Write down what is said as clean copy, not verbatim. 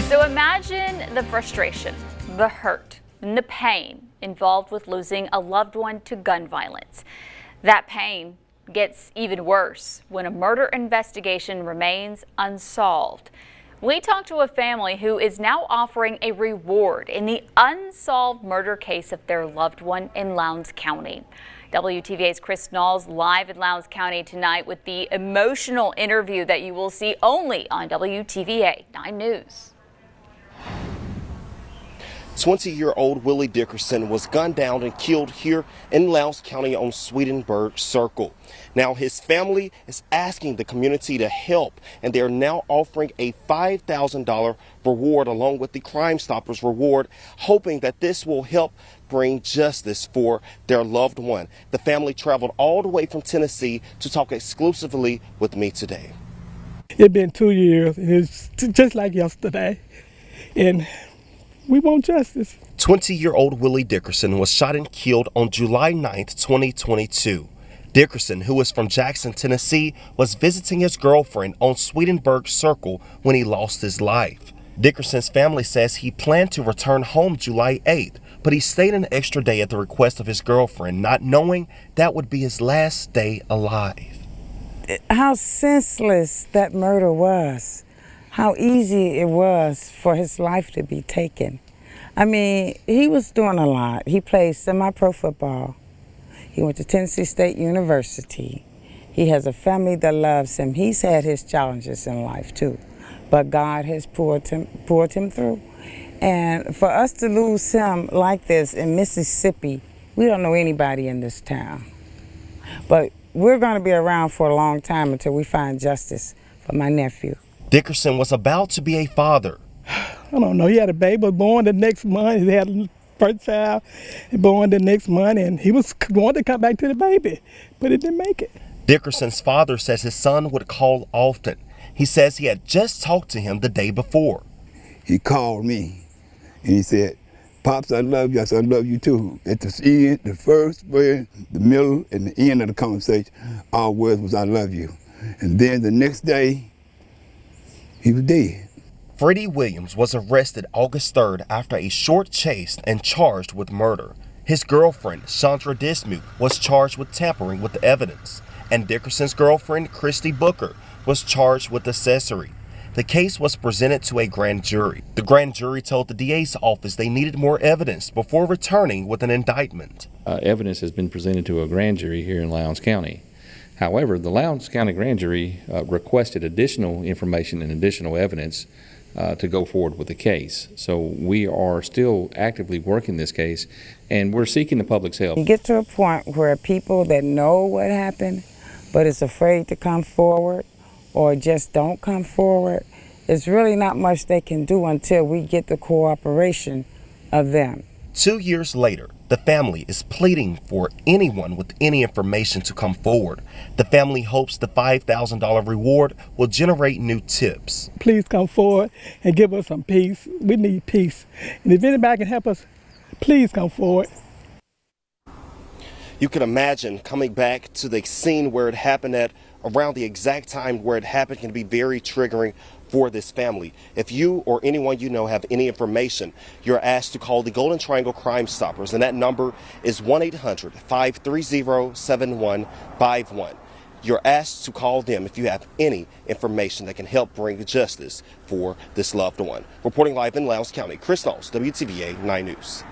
So imagine the frustration, the hurt, and the pain involved with losing a loved one to gun violence. That pain gets even worse when a murder investigation remains unsolved. We talked to a family who is now offering a reward in the unsolved murder case of their loved one in Lowndes County. WTVA's Chris Knowles live in Lowndes County tonight with the emotional interview that you will see only on WTVA 9 News. 20-year-old Willie Dickerson was gunned down and killed here in Lowndes County on Swedenborg Circle. Now his family is asking the community to help, and they're now offering a $5,000 reward along with the Crime Stoppers reward, hoping that this will help bring justice for their loved one. The family traveled all the way from Tennessee to talk exclusively with me today. It's been 2 years, and it's just like yesterday, and we want justice. 20-year-old Willie Dickerson was shot and killed on July 9th, 2022. Dickerson, who is from Jackson, Tennessee, was visiting his girlfriend on Swedenborg Circle when he lost his life. Dickerson's family says he planned to return home July 8th, but he stayed an extra day at the request of his girlfriend, not knowing that would be his last day alive. How senseless that murder was. How easy it was for his life to be taken. I mean, he was doing a lot. He played semi-pro football. He went to Tennessee State University. He has a family that loves him. He's had his challenges in life too, but God has pulled him through. And for us to lose him like this in Mississippi, we don't know anybody in this town. But we're going to be around for a long time until we find justice for my nephew. Dickerson was about to be a father. I don't know, he had a baby born the next month. He had a first child born the next month, and he was wanting to come back to the baby, but it didn't make it. Dickerson's father says his son would call often. He says he had just talked to him the day before. He called me and he said, "Pops, I love you." I said, "I love you too." At the end, the first word, the middle, and the end of the conversation, all words was "I love you." And then the next day, he was dead. Freddie Williams was arrested August 3rd after a short chase and charged with murder. His girlfriend, Chandra Dismuke, was charged with tampering with the evidence, and Dickerson's girlfriend, Christy Booker, was charged with accessory. The case was presented to a grand jury. The grand jury told the DA's office they needed more evidence before returning with an indictment. Evidence has been presented to a grand jury here in Lowndes County. However, the Lowndes County grand jury requested additional information and additional evidence to go forward with the case. So we are still actively working this case, and we're seeking the public's help. You get to a point where people that know what happened but is afraid to come forward or just don't come forward, there's really not much they can do until we get the cooperation of them. 2 years later, the family is pleading for anyone with any information to come forward. The family hopes the $5,000 reward will generate new tips. Please come forward and give us some peace. We need peace. And if anybody can help us, please come forward. You can imagine coming back to the scene where it happened at around the exact time where it happened can be very triggering for this family. If you or anyone you know have any information, you're asked to call the Golden Triangle Crime Stoppers, and that number is 1-800-530-7151. You're asked to call them if you have any information that can help bring justice for this loved one. Reporting live in Lowndes County, Chris Knowles, WTVA 9 News.